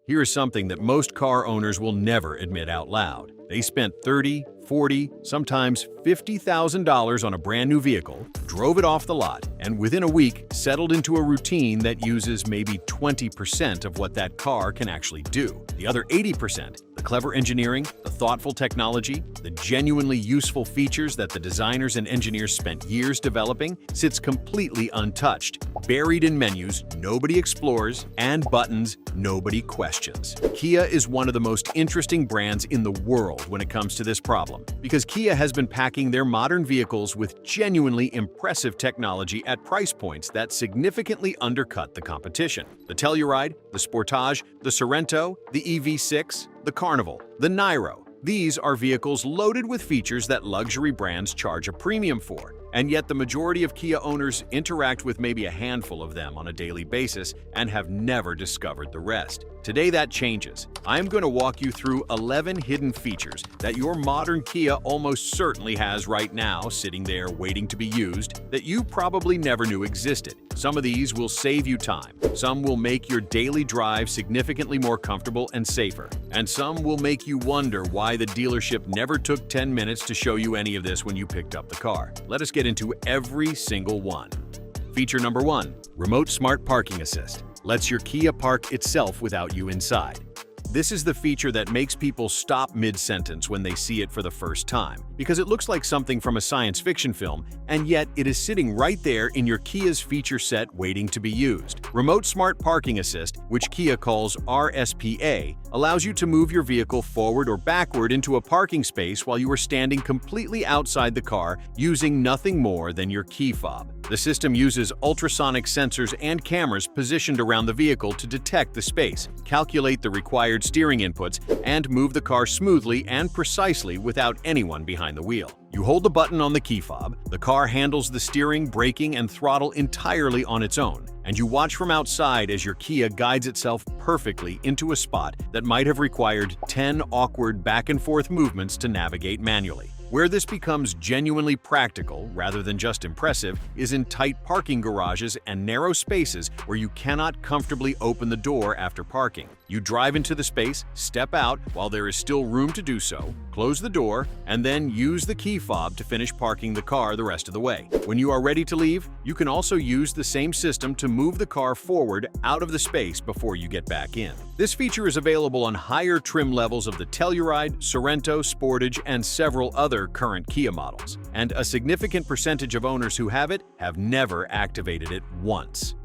Here's something that most car owners will never admit out loud. They spent $30, $40, sometimes $50,000 on a brand new vehicle, drove it off the lot, and within a week settled into a routine that uses maybe 20% of what that car can actually do. The other 80%, the clever engineering, the thoughtful technology, the genuinely useful features that the designers and engineers spent years developing, sits completely untouched, buried in menus nobody explores and buttons nobody questions. Kia is one of the most interesting brands in the world when it comes to this problem, because Kia has been packing their modern vehicles with genuinely impressive technology at price points that significantly undercut the competition. The Telluride, the Sportage, the Sorento, the EV6, the Carnival, the Niro. These are vehicles loaded with features that luxury brands charge a premium for. And yet the majority of Kia owners interact with maybe a handful of them on a daily basis and have never discovered the rest. Today that changes. I'm going to walk you through 11 hidden features that your modern Kia almost certainly has right now sitting there waiting to be used that you probably never knew existed. Some of these will save you time, some will make your daily drive significantly more comfortable and safer, and some will make you wonder why the dealership never took 10 minutes to show you any of this when you picked up the car. Let us get into every single one. Feature number 1. Remote Smart Parking Assist. Lets your Kia park itself without you inside. This is the feature that makes people stop mid-sentence when they see it for the first time, because it looks like something from a science fiction film, and yet it is sitting right there in your Kia's feature set waiting to be used. Remote Smart Parking Assist, which Kia calls RSPA, allows you to move your vehicle forward or backward into a parking space while you are standing completely outside the car using nothing more than your key fob. The system uses ultrasonic sensors and cameras positioned around the vehicle to detect the space, calculate the required steering inputs, and move the car smoothly and precisely without anyone behind the wheel. You hold the button on the key fob, the car handles the steering, braking, and throttle entirely on its own, and you watch from outside as your Kia guides itself perfectly into a spot that might have required 10 awkward back-and-forth movements to navigate manually. Where this becomes genuinely practical, rather than just impressive, is in tight parking garages and narrow spaces where you cannot comfortably open the door after parking. You drive into the space, step out while there is still room to do so, close the door, and then use the key fob to finish parking the car the rest of the way. When you are ready to leave, you can also use the same system to move the car forward out of the space before you get back in. This feature is available on higher trim levels of the Telluride, Sorento, Sportage, and several other current Kia models, and a significant percentage of owners who have it have never activated it once.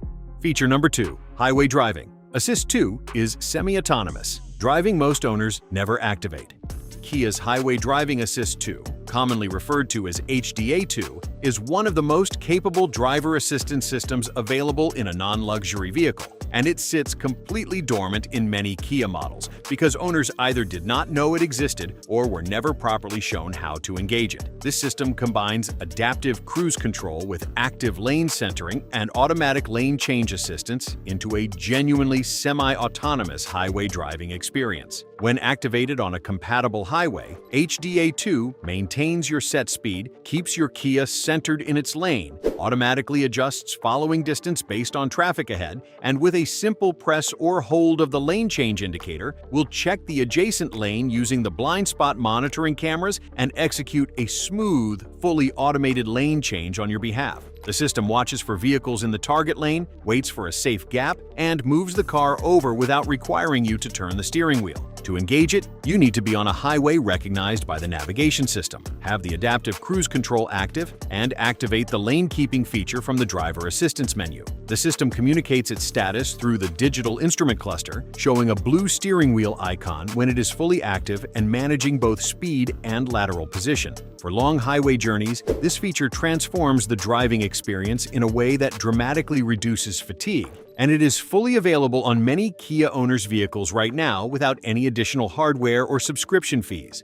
Feature number 2. Highway Driving. Assist 2 is semi-autonomous. Driving most owners never activate. Kia's Highway Driving Assist 2, commonly referred to as HDA2, is one of the most capable driver assistance systems available in a non-luxury vehicle, and it sits completely dormant in many Kia models because owners either did not know it existed or were never properly shown how to engage it. This system combines adaptive cruise control with active lane centering and automatic lane change assistance into a genuinely semi-autonomous highway driving experience. When activated on a compatible highway, HDA2 maintains your set speed, keeps your Kia centered in its lane, automatically adjusts following distance based on traffic ahead, and with a simple press or hold of the lane change indicator, will check the adjacent lane using the blind spot monitoring cameras and execute a smooth, fully automated lane change on your behalf. The system watches for vehicles in the target lane, waits for a safe gap, and moves the car over without requiring you to turn the steering wheel. To engage it, you need to be on a highway recognized by the navigation system, have the adaptive cruise control active, and activate the lane keeping feature from the driver assistance menu. The system communicates its status through the digital instrument cluster, showing a blue steering wheel icon when it is fully active and managing both speed and lateral position. For long highway journeys, this feature transforms the driving experience in a way that dramatically reduces fatigue, and it is fully available on many Kia owners' vehicles right now without any additional hardware or subscription fees.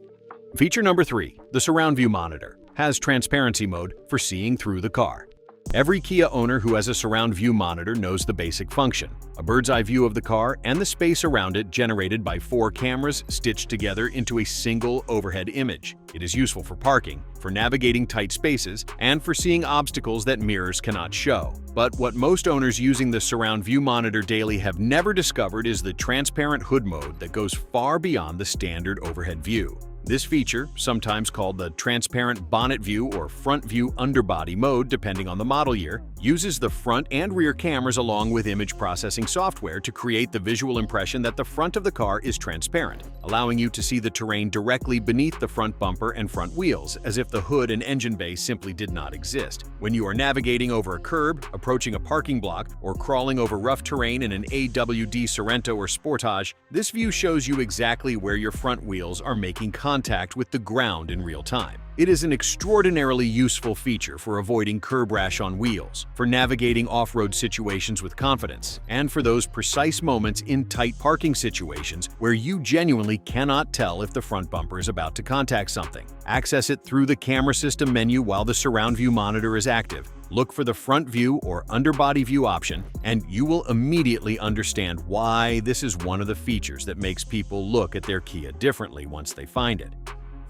Feature number 3, the Surround View Monitor, has transparency mode for seeing through the car. Every Kia owner who has a surround view monitor knows the basic function: a bird's-eye view of the car and the space around it generated by 4 cameras stitched together into a single overhead image. It is useful for parking, for navigating tight spaces, and for seeing obstacles that mirrors cannot show. But what most owners using the surround view monitor daily have never discovered is the transparent hood mode that goes far beyond the standard overhead view. This feature, sometimes called the transparent bonnet view or front view underbody mode depending on the model year, uses the front and rear cameras along with image processing software to create the visual impression that the front of the car is transparent, allowing you to see the terrain directly beneath the front bumper and front wheels, as if the hood and engine bay simply did not exist. When you are navigating over a curb, approaching a parking block, or crawling over rough terrain in an AWD Sorento or Sportage, this view shows you exactly where your front wheels are making contact with the ground in real time. It is an extraordinarily useful feature for avoiding curb rash on wheels, for navigating off-road situations with confidence, and for those precise moments in tight parking situations where you genuinely cannot tell if the front bumper is about to contact something. Access it through the camera system menu while the surround view monitor is active. Look for the front view or underbody view option, and you will immediately understand why this is one of the features that makes people look at their Kia differently once they find it.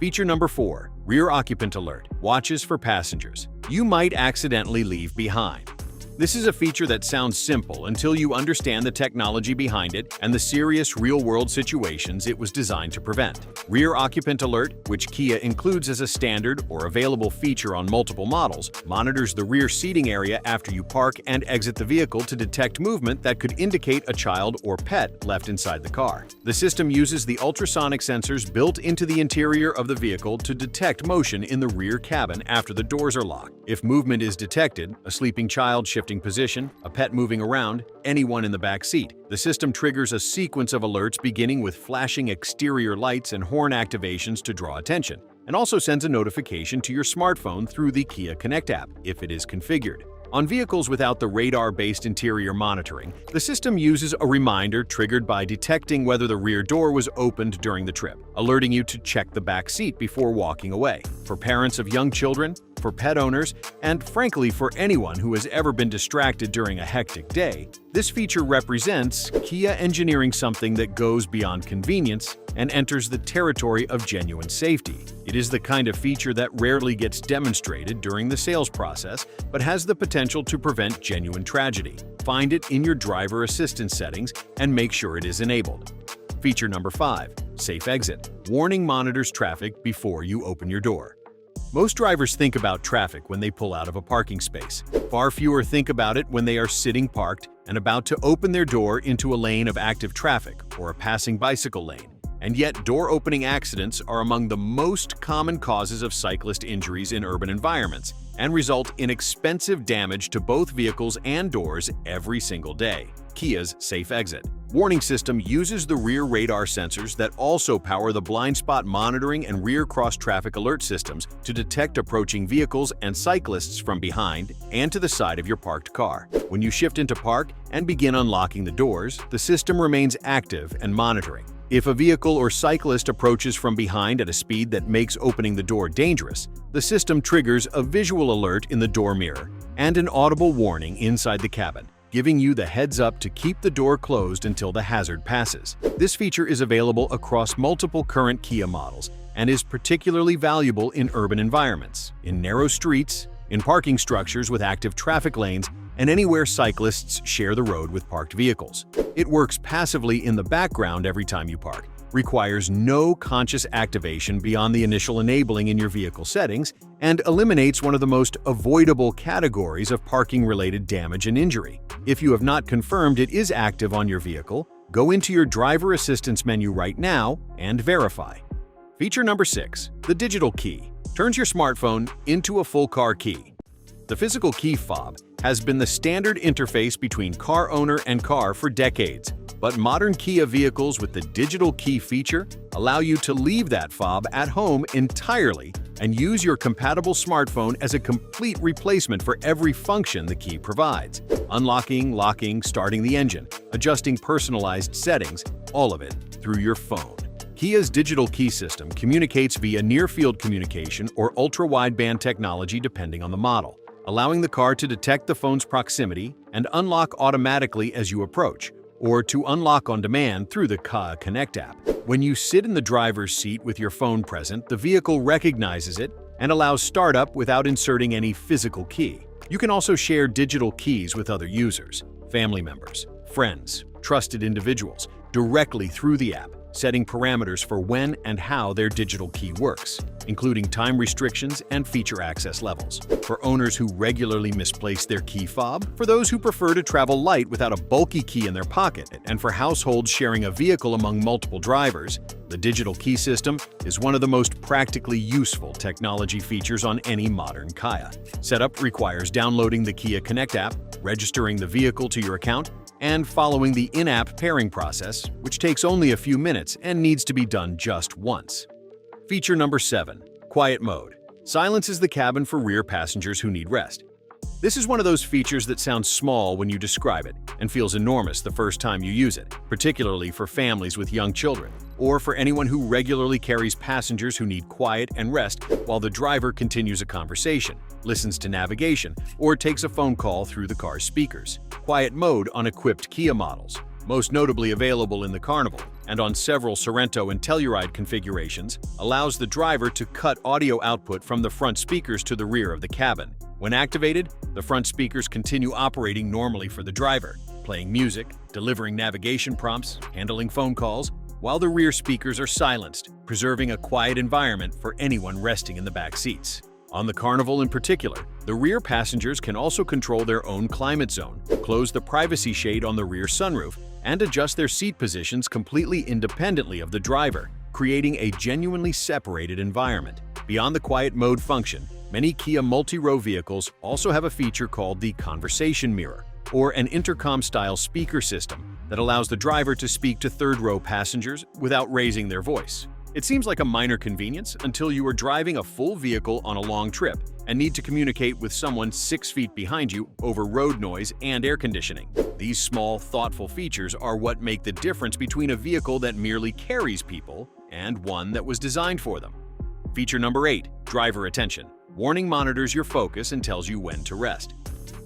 Feature number 4, Rear Occupant Alert, watches for passengers you might accidentally leave behind. This is a feature that sounds simple until you understand the technology behind it and the serious real-world situations it was designed to prevent. Rear Occupant Alert, which Kia includes as a standard or available feature on multiple models, monitors the rear seating area after you park and exit the vehicle to detect movement that could indicate a child or pet left inside the car. The system uses the ultrasonic sensors built into the interior of the vehicle to detect motion in the rear cabin after the doors are locked. If movement is detected, a sleeping child shifting position, a pet moving around, anyone in the back seat, the system triggers a sequence of alerts beginning with flashing exterior lights and horn activations to draw attention, and also sends a notification to your smartphone through the Kia Connect app if it is configured. On vehicles without the radar-based interior monitoring, the system uses a reminder triggered by detecting whether the rear door was opened during the trip, alerting you to check the back seat before walking away. For parents of young children, for pet owners, and frankly for anyone who has ever been distracted during a hectic day, this feature represents Kia engineering something that goes beyond convenience and enters the territory of genuine safety. It is the kind of feature that rarely gets demonstrated during the sales process, but has the potential to prevent genuine tragedy. Find it in your driver assistance settings and make sure it is enabled. Feature number 5, Safe Exit. Warning monitors traffic before you open your door. Most drivers think about traffic when they pull out of a parking space. Far fewer think about it when they are sitting parked and about to open their door into a lane of active traffic or a passing bicycle lane. And yet, door-opening accidents are among the most common causes of cyclist injuries in urban environments and result in expensive damage to both vehicles and doors every single day. Kia's Safe Exit warning system uses the rear radar sensors that also power the blind spot monitoring and rear cross-traffic alert systems to detect approaching vehicles and cyclists from behind and to the side of your parked car. When you shift into park and begin unlocking the doors, the system remains active and monitoring. If a vehicle or cyclist approaches from behind at a speed that makes opening the door dangerous, the system triggers a visual alert in the door mirror and an audible warning inside the cabin, giving you the heads up to keep the door closed until the hazard passes. This feature is available across multiple current Kia models and is particularly valuable in urban environments, in narrow streets, in parking structures with active traffic lanes, and anywhere cyclists share the road with parked vehicles. It works passively in the background every time you park, requires no conscious activation beyond the initial enabling in your vehicle settings, and eliminates one of the most avoidable categories of parking-related damage and injury. If you have not confirmed it is active on your vehicle, go into your driver assistance menu right now and verify. Feature number 6, the digital key, turns your smartphone into a full car key. The physical key fob has been the standard interface between car owner and car for decades, but modern Kia vehicles with the digital key feature allow you to leave that fob at home entirely and use your compatible smartphone as a complete replacement for every function the key provides. Unlocking, locking, starting the engine, adjusting personalized settings, all of it through your phone. Kia's digital key system communicates via near-field communication or ultra-wideband technology depending on the model, allowing the car to detect the phone's proximity and unlock automatically as you approach, or to unlock on demand through the Kia Connect app. When you sit in the driver's seat with your phone present, the vehicle recognizes it and allows startup without inserting any physical key. You can also share digital keys with other users, family members, friends, trusted individuals, directly through the app, setting parameters for when and how their digital key works, including time restrictions and feature access levels. For owners who regularly misplace their key fob, for those who prefer to travel light without a bulky key in their pocket, and for households sharing a vehicle among multiple drivers, the digital key system is one of the most practically useful technology features on any modern Kia. Setup requires downloading the Kia Connect app, registering the vehicle to your account, and following the in-app pairing process, which takes only a few minutes and needs to be done just once. Feature number 7. Quiet Mode. Silences the cabin for rear passengers who need rest. This is one of those features that sounds small when you describe it and feels enormous the first time you use it, particularly for families with young children, or for anyone who regularly carries passengers who need quiet and rest while the driver continues a conversation, listens to navigation, or takes a phone call through the car's speakers. Quiet Mode on equipped Kia models, most notably available in the Carnival and on several Sorento and Telluride configurations, allows the driver to cut audio output from the front speakers to the rear of the cabin. When activated, the front speakers continue operating normally for the driver, playing music, delivering navigation prompts, handling phone calls, while the rear speakers are silenced, preserving a quiet environment for anyone resting in the back seats. On the Carnival in particular, the rear passengers can also control their own climate zone, close the privacy shade on the rear sunroof, and adjust their seat positions completely independently of the driver, creating a genuinely separated environment. Beyond the quiet mode function, many Kia multi-row vehicles also have a feature called the conversation mirror, or an intercom-style speaker system that allows the driver to speak to third-row passengers without raising their voice. It seems like a minor convenience until you are driving a full vehicle on a long trip and need to communicate with someone 6 feet behind you over road noise and air conditioning. These small, thoughtful features are what make the difference between a vehicle that merely carries people and one that was designed for them. Feature number 8. Driver Attention. Warning monitors your focus and tells you when to rest.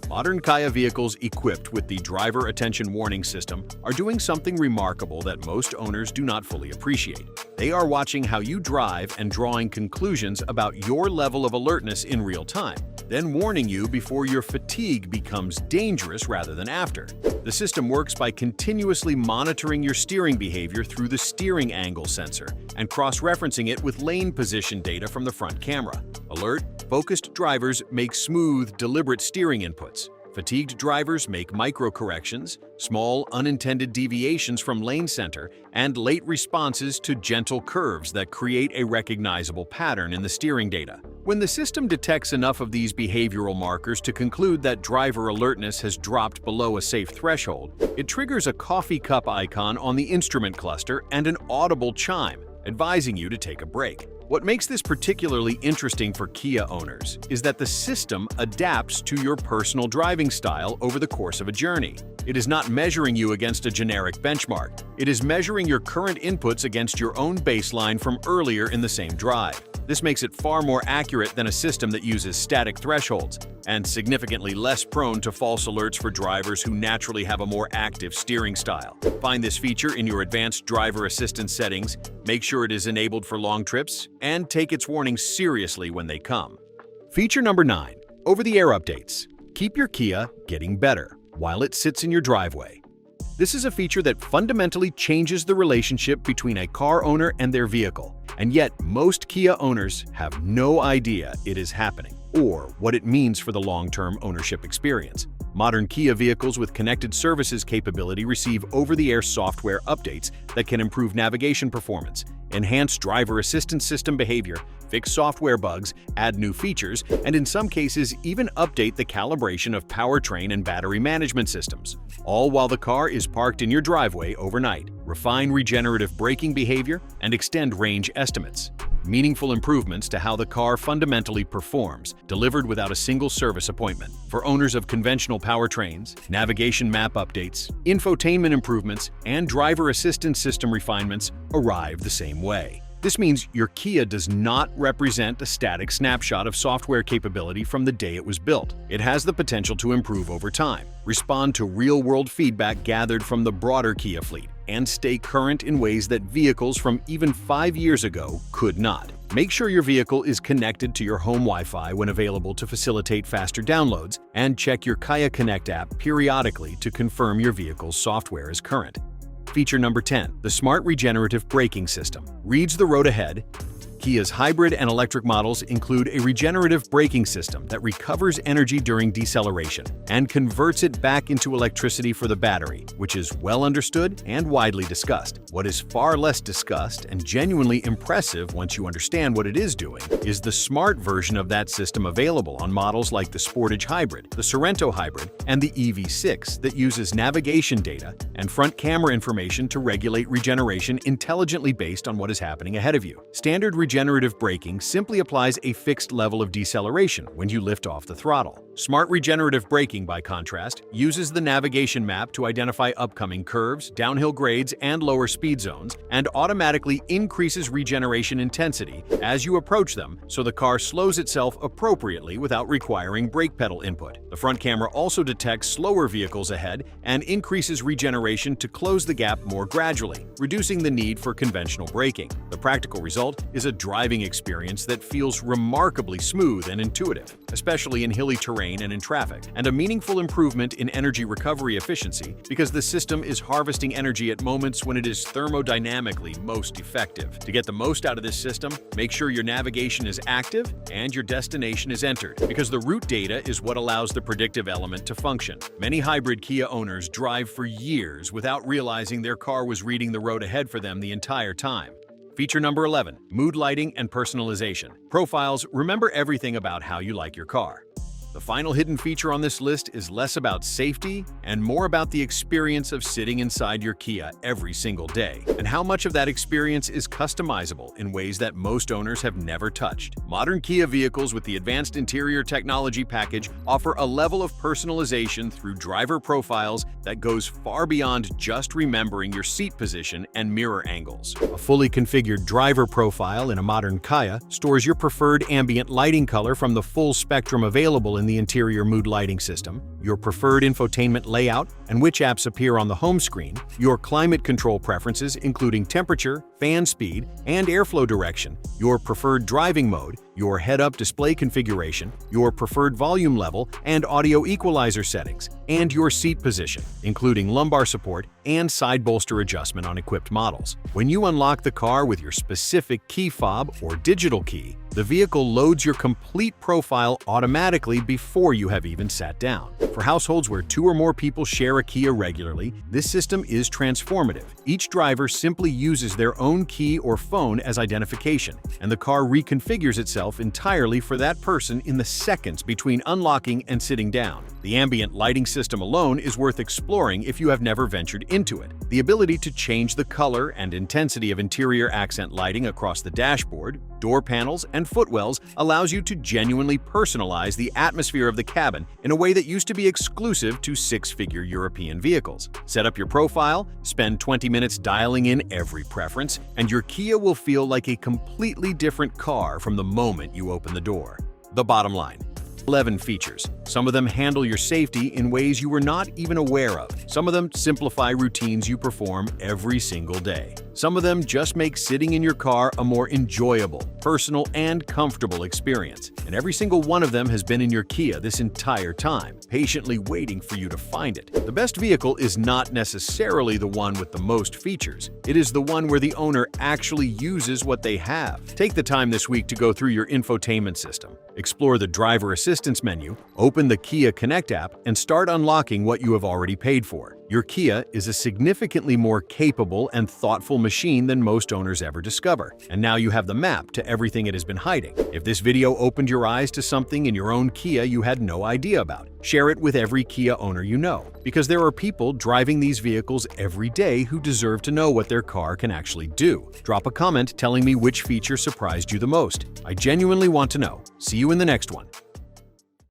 Modern Kia vehicles equipped with the Driver Attention Warning System are doing something remarkable that most owners do not fully appreciate. They are watching how you drive and drawing conclusions about your level of alertness in real time, then warning you before your fatigue becomes dangerous rather than after. The system works by continuously monitoring your steering behavior through the steering angle sensor and cross-referencing it with lane position data from the front camera. Alert, focused drivers make smooth, deliberate steering inputs. Fatigued drivers make micro-corrections, small, unintended deviations from lane center, and late responses to gentle curves that create a recognizable pattern in the steering data. When the system detects enough of these behavioral markers to conclude that driver alertness has dropped below a safe threshold, it triggers a coffee cup icon on the instrument cluster and an audible chime, advising you to take a break. What makes this particularly interesting for Kia owners is that the system adapts to your personal driving style over the course of a journey. It is not measuring you against a generic benchmark. It is measuring your current inputs against your own baseline from earlier in the same drive. This makes it far more accurate than a system that uses static thresholds, and significantly less prone to false alerts for drivers who naturally have a more active steering style. Find this feature in your advanced driver assistance settings, make sure it is enabled for long trips, and take its warnings seriously when they come. Feature number 9. Over-the-air updates. Keep your Kia getting better while it sits in your driveway. This is a feature that fundamentally changes the relationship between a car owner and their vehicle, and yet most Kia owners have no idea it is happening or what it means for the long-term ownership experience. Modern Kia vehicles with connected services capability receive over-the-air software updates that can improve navigation performance, enhance driver assistance system behavior, fix software bugs, add new features, and in some cases even update the calibration of powertrain and battery management systems, all while the car is parked in your driveway overnight. Refine regenerative braking behavior and extend range estimates. Meaningful improvements to how the car fundamentally performs, delivered without a single service appointment. For owners of conventional powertrains, navigation map updates, infotainment improvements, and driver assistance system refinements arrive the same way. This means your Kia does not represent a static snapshot of software capability from the day it was built. It has the potential to improve over time, respond to real-world feedback gathered from the broader Kia fleet, and stay current in ways that vehicles from even 5 years ago could not. Make sure your vehicle is connected to your home Wi-Fi when available to facilitate faster downloads, and check your Kia Connect app periodically to confirm your vehicle's software is current. Feature number 10. The Smart Regenerative Braking System. Reads the road ahead. Kia's hybrid and electric models include a regenerative braking system that recovers energy during deceleration and converts it back into electricity for the battery, which is well understood and widely discussed. What is far less discussed and genuinely impressive once you understand what it is doing is the smart version of that system available on models like the Sportage Hybrid, the Sorento Hybrid, and the EV6 that uses navigation data and front camera information to regulate regeneration intelligently based on what is happening ahead of you. Standard regenerative braking simply applies a fixed level of deceleration when you lift off the throttle. Smart regenerative braking, by contrast, uses the navigation map to identify upcoming curves, downhill grades, and lower speed zones, and automatically increases regeneration intensity as you approach them so the car slows itself appropriately without requiring brake pedal input. The front camera also detects slower vehicles ahead and increases regeneration to close the gap more gradually, reducing the need for conventional braking. The practical result is a driving experience that feels remarkably smooth and intuitive, especially in hilly terrain and in traffic, and a meaningful improvement in energy recovery efficiency because the system is harvesting energy at moments when it is thermodynamically most effective. To get the most out of this system, make sure your navigation is active and your destination is entered, because the route data is what allows the predictive element to function. Many hybrid Kia owners drive for years without realizing their car was reading the road ahead for them the entire time. Feature number 11. Mood lighting and personalization. Profiles remember everything about how you like your car. The final hidden feature on this list is less about safety and more about the experience of sitting inside your Kia every single day, and how much of that experience is customizable in ways that most owners have never touched. Modern Kia vehicles with the advanced interior technology package offer a level of personalization through driver profiles that goes far beyond just remembering your seat position and mirror angles. A fully configured driver profile in a modern Kia stores your preferred ambient lighting color from the full spectrum available in the interior mood lighting system, your preferred infotainment layout and which apps appear on the home screen, your climate control preferences including temperature, fan speed, and airflow direction, your preferred driving mode, your head-up display configuration, your preferred volume level and audio equalizer settings, and your seat position, including lumbar support and side bolster adjustment on equipped models. When you unlock the car with your specific key fob or digital key, the vehicle loads your complete profile automatically before you have even sat down. For households where 2 or more people share a Kia regularly, this system is transformative. Each driver simply uses their own key or phone as identification, and the car reconfigures itself entirely for that person in the seconds between unlocking and sitting down. The ambient lighting system alone is worth exploring if you have never ventured into it. The ability to change the color and intensity of interior accent lighting across the dashboard, door panels, and footwells allows you to genuinely personalize the atmosphere of the cabin in a way that used to be exclusive to 6-figure European vehicles. Set up your profile, spend 20 minutes dialing in every preference, and your Kia will feel like a completely different car from the moment you open the door. The bottom line: 11 features. Some of them handle your safety in ways you were not even aware of. Some of them simplify routines you perform every single day. Some of them just make sitting in your car a more enjoyable, personal, and comfortable experience. And every single one of them has been in your Kia this entire time, patiently waiting for you to find it. The best vehicle is not necessarily the one with the most features. It is the one where the owner actually uses what they have. Take the time this week to go through your infotainment system. Explore the driver assistance menu, open the Kia Connect app, and start unlocking what you have already paid for. Your Kia is a significantly more capable and thoughtful machine than most owners ever discover, and now you have the map to everything it has been hiding. If this video opened your eyes to something in your own Kia you had no idea about, share it with every Kia owner you know, because there are people driving these vehicles every day who deserve to know what their car can actually do. Drop a comment telling me which feature surprised you the most. I genuinely want to know. See you in the next one.